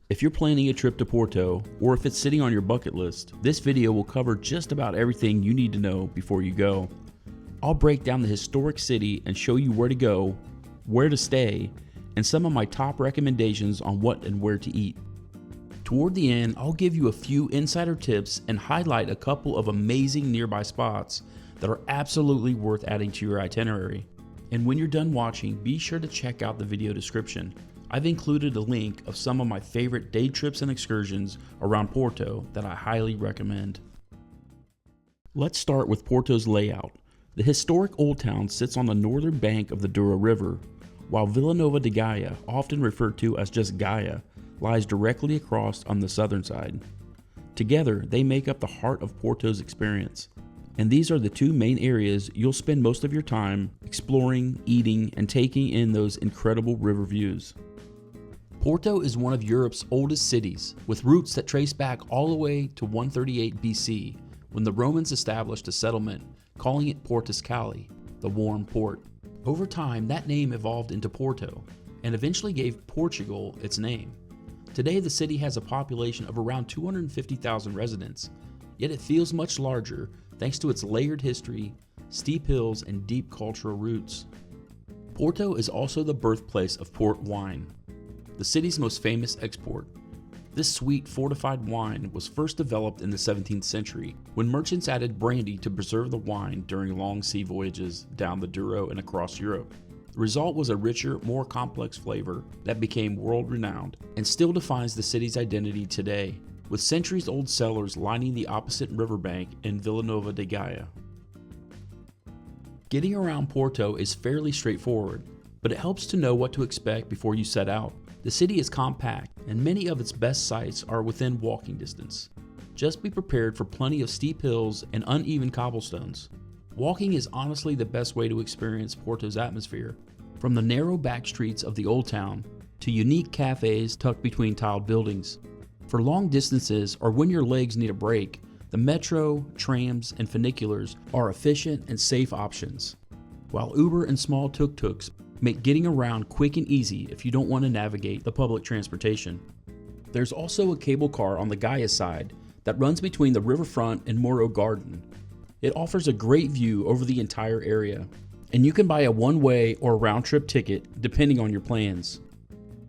If you're planning a trip to Porto, or if it's sitting on your bucket list, this video will cover just about everything you need to know before you go. I'll break down the historic city and show you where to go, where to stay, and some of my top recommendations on what and where to eat. Toward the end, I'll give you a few insider tips and highlight a couple of amazing nearby spots that are absolutely worth adding to your itinerary. And when you're done watching, be sure to check out the video description. I've included a link of some of my favorite day trips and excursions around Porto that I highly recommend. Let's start with Porto's layout. The historic Oldtown sits on the northern bank of the Douro River, while Villanova de Gaia, often referred to as just Gaia, lies directly across on the southern side. Together, they make up the heart of Porto's experience. And these are the two main areas you'll spend most of your time exploring, eating, and taking in those incredible river views. Porto is one of Europe's oldest cities, with roots that trace back all the way to 138 BC, when the Romans established a settlement, calling it Portus Cali, the warm port. Over time, that name evolved into Porto, and eventually gave Portugal its name. Today, the city has a population of around 250,000 residents, yet it feels much larger thanks to its layered history, steep hills, and deep cultural roots. Porto is also the birthplace of port wine, the city's most famous export. This sweet fortified wine was first developed in the 17th century when merchants added brandy to preserve the wine during long sea voyages down the Douro and across Europe. The result was a richer, more complex flavor that became world-renowned and still defines the city's identity today, with centuries-old cellars lining the opposite riverbank in Villanova de Gaia. Getting around Porto is fairly straightforward, but it helps to know what to expect before you set out. The city is compact, and many of its best sites are within walking distance. Just be prepared for plenty of steep hills and uneven cobblestones. Walking is honestly the best way to experience Porto's atmosphere, from the narrow back streets of the Old Town to unique cafes tucked between tiled buildings. For long distances or when your legs need a break, the metro, trams, and funiculars are efficient and safe options, while Uber and small tuk-tuks make getting around quick and easy if you don't want to navigate the public transportation. There's also a cable car on the Gaia side that runs between the riverfront and Moro Garden. It offers a great view over the entire area, and you can buy a one-way or round-trip ticket depending on your plans.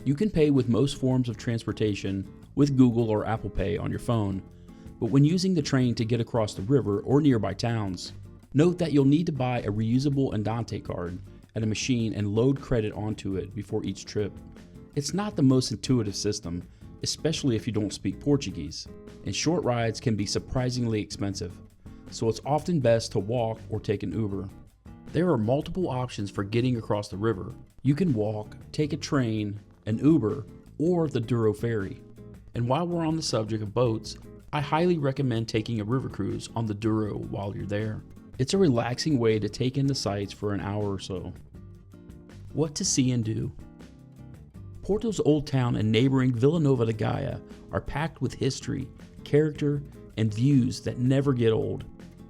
You can pay with most forms of transportation with Google or Apple Pay on your phone, but when using the train to get across the river or nearby towns, note that you'll need to buy a reusable Andante card at a machine and load credit onto it before each trip. It's not the most intuitive system, especially if you don't speak Portuguese, and short rides can be surprisingly expensive, so it's often best to walk or take an Uber. There are multiple options for getting across the river. You can walk, take a train, an Uber, or the Douro ferry. And while we're on the subject of boats, I highly recommend taking a river cruise on the Douro while you're there. It's a relaxing way to take in the sights for an hour or so. What to see and do. Porto's Old Town and neighboring Villanova de Gaia are packed with history, character, and views that never get old.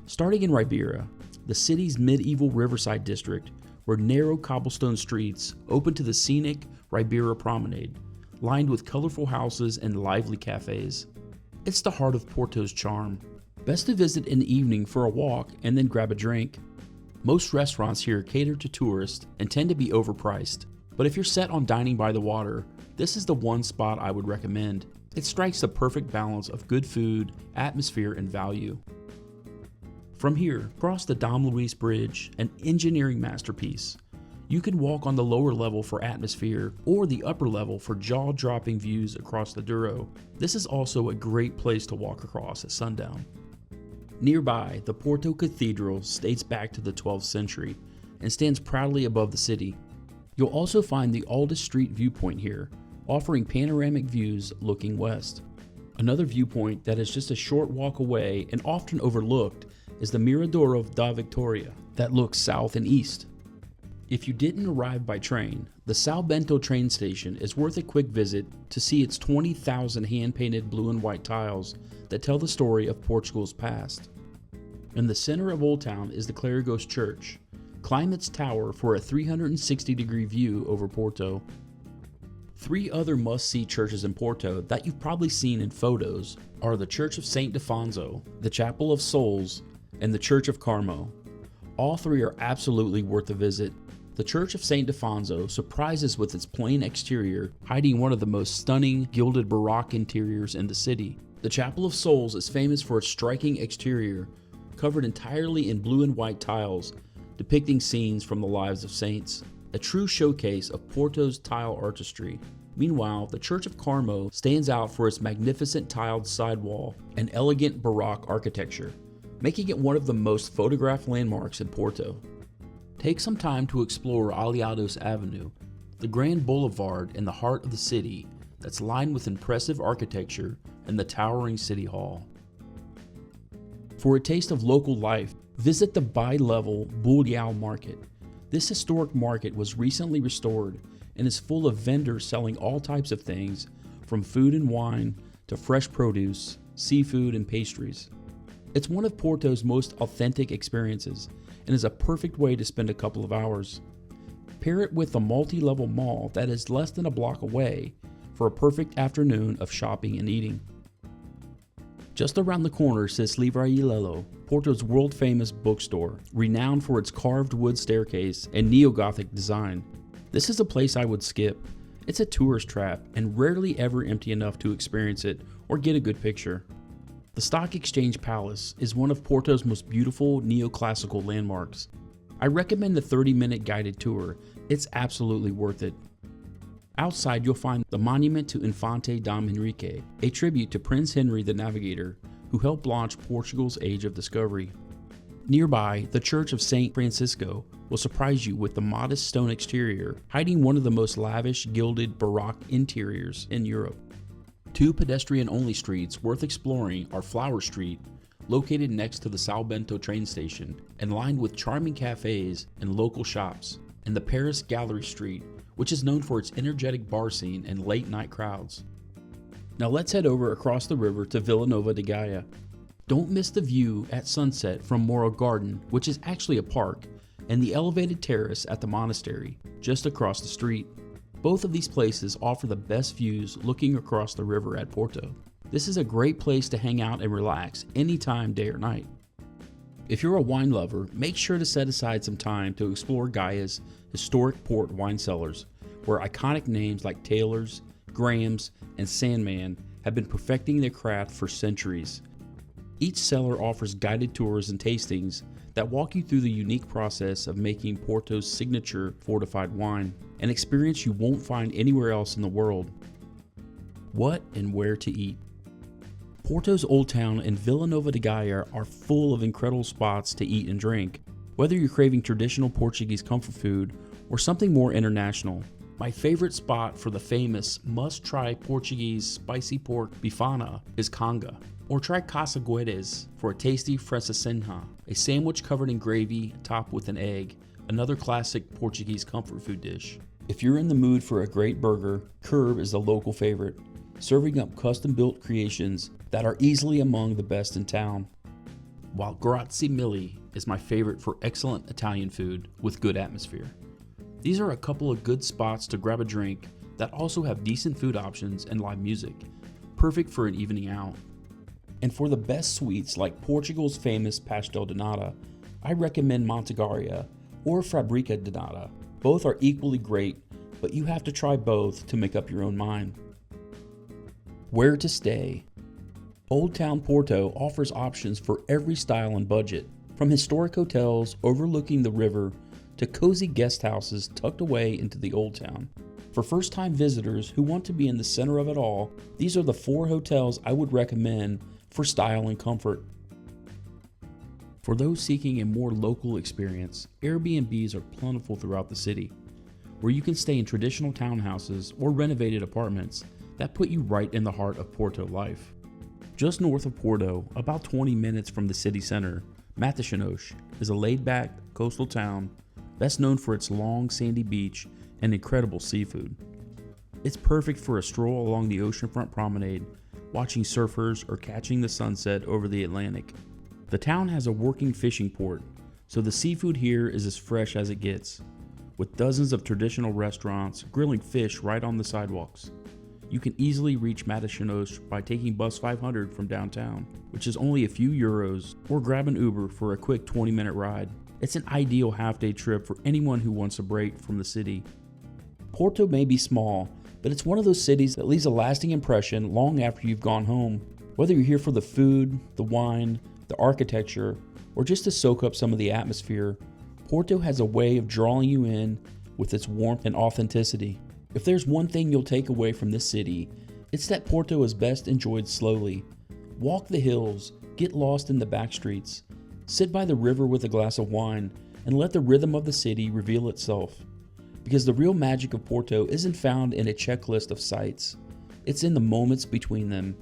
Starting in Ribeira, the city's medieval riverside district, where narrow cobblestone streets open to the scenic Ribeira Promenade, lined with colorful houses and lively cafes. It's the heart of Porto's charm. Best to visit in the evening for a walk and then grab a drink. Most restaurants here cater to tourists and tend to be overpriced, but if you're set on dining by the water, this is the one spot I would recommend. It strikes the perfect balance of good food, atmosphere, and value. From here, cross the Dom Luís Bridge, an engineering masterpiece. You can walk on the lower level for atmosphere or the upper level for jaw-dropping views across the Douro. This is also a great place to walk across at sundown. Nearby, the Porto Cathedral dates back to the 12th century and stands proudly above the city. You'll also find the oldest street viewpoint here, offering panoramic views looking west. Another viewpoint that is just a short walk away and often overlooked is the Miradouro da Victoria that looks south and east. If you didn't arrive by train, the São Bento train station is worth a quick visit to see its 20,000 hand-painted blue and white tiles that tell the story of Portugal's past. In the center of Oldtown is the Clérigos Church. Climb its tower for a 360-degree view over Porto. 3 other must-see churches in Porto that you've probably seen in photos are the Church of St. Defonso, the Chapel of Souls, and the Church of Carmo. All 3 are absolutely worth a visit. The Church of St. Defonso surprises with its plain exterior, hiding one of the most stunning gilded Baroque interiors in the city. The Chapel of Souls is famous for its striking exterior, covered entirely in blue and white tiles, depicting scenes from the lives of saints, a true showcase of Porto's tile artistry. Meanwhile, the Church of Carmo stands out for its magnificent tiled sidewall and elegant Baroque architecture, making it one of the most photographed landmarks in Porto. Take some time to explore Aliados Avenue, the grand boulevard in the heart of the city that's lined with impressive architecture and the towering city hall. For a taste of local life, visit the bi-level Bulhão Market. This historic market was recently restored and is full of vendors selling all types of things, from food and wine to fresh produce, seafood, and pastries. It's one of Porto's most authentic experiences and is a perfect way to spend a couple of hours. Pair it with a multi-level mall that is less than a block away for a perfect afternoon of shopping and eating. Just around the corner sits Livraria Lelo, Porto's world-famous bookstore, renowned for its carved wood staircase and neo-Gothic design. This is a place I would skip. It's a tourist trap and rarely ever empty enough to experience it or get a good picture. The Stock Exchange Palace is one of Porto's most beautiful neoclassical landmarks. I recommend the 30-minute guided tour. It's absolutely worth it. Outside, you'll find the monument to Infante Dom Henrique, a tribute to Prince Henry the Navigator, who helped launch Portugal's Age of Discovery. Nearby, the Church of St. Francisco will surprise you with the modest stone exterior, hiding one of the most lavish gilded Baroque interiors in Europe. 2 pedestrian-only streets worth exploring are Flower Street, located next to the São Bento train station and lined with charming cafes and local shops, and the Paris Gallery Street, which is known for its energetic bar scene and late-night crowds. Now let's head over across the river to Villanova de Gaia. Don't miss the view at sunset from Moral Garden, which is actually a park, and the elevated terrace at the monastery, just across the street. Both of these places offer the best views looking across the river at Porto. This is a great place to hang out and relax anytime, day or night. If you're a wine lover, make sure to set aside some time to explore Gaia's historic port wine cellars, where iconic names like Taylor's, Graham's, and Sandman have been perfecting their craft for centuries. Each cellar offers guided tours and tastings that walk you through the unique process of making Porto's signature fortified wine, an experience you won't find anywhere else in the world. What and where to eat? Porto's Oldtown and Villanova de Gaia are full of incredible spots to eat and drink, whether you're craving traditional Portuguese comfort food or something more international. My favorite spot for the famous must-try Portuguese spicy pork bifana is Conga. Or try Casa Guedes for a tasty francesinha, a sandwich covered in gravy topped with an egg, another classic Portuguese comfort food dish. If you're in the mood for a great burger, Curb is the local favorite, serving up custom-built creations that are easily among the best in town. While Grazie Mille is my favorite for excellent Italian food with good atmosphere. These are a couple of good spots to grab a drink that also have decent food options and live music, perfect for an evening out. And for the best sweets like Portugal's famous Pastel de Nata, I recommend Montegaria or Fabrica de Nata. Both are equally great, but you have to try both to make up your own mind. Where to stay? Oldtown Porto offers options for every style and budget, from historic hotels overlooking the river to cozy guest houses tucked away into the Old Town. For first-time visitors who want to be in the center of it all, these are the 4 hotels I would recommend for style and comfort. For those seeking a more local experience, Airbnbs are plentiful throughout the city, where you can stay in traditional townhouses or renovated apartments that put you right in the heart of Porto life. Just north of Porto, about 20 minutes from the city center, Matosinhos is a laid-back coastal town best known for its long sandy beach and incredible seafood. It's perfect for a stroll along the oceanfront promenade, watching surfers or catching the sunset over the Atlantic. The town has a working fishing port, so the seafood here is as fresh as it gets. with dozens of traditional restaurants grilling fish right on the sidewalks. You can easily reach Matosinhos by taking bus 500 from downtown, which is only a few euros, or grab an Uber for a quick 20-minute ride. It's an ideal half-day trip for anyone who wants a break from the city. Porto may be small, but it's one of those cities that leaves a lasting impression long after you've gone home. Whether you're here for the food, the wine, the architecture, or just to soak up some of the atmosphere, Porto has a way of drawing you in with its warmth and authenticity. If there's one thing you'll take away from this city, it's that Porto is best enjoyed slowly. Walk the hills, get lost in the back streets, sit by the river with a glass of wine, and let the rhythm of the city reveal itself. Because the real magic of Porto isn't found in a checklist of sights, it's in the moments between them.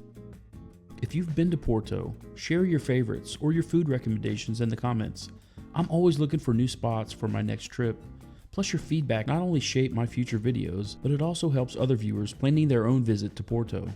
If you've been to Porto, share your favorites or your food recommendations in the comments. I'm always looking for new spots for my next trip. Plus, your feedback not only shapes my future videos, but it also helps other viewers planning their own visit to Porto.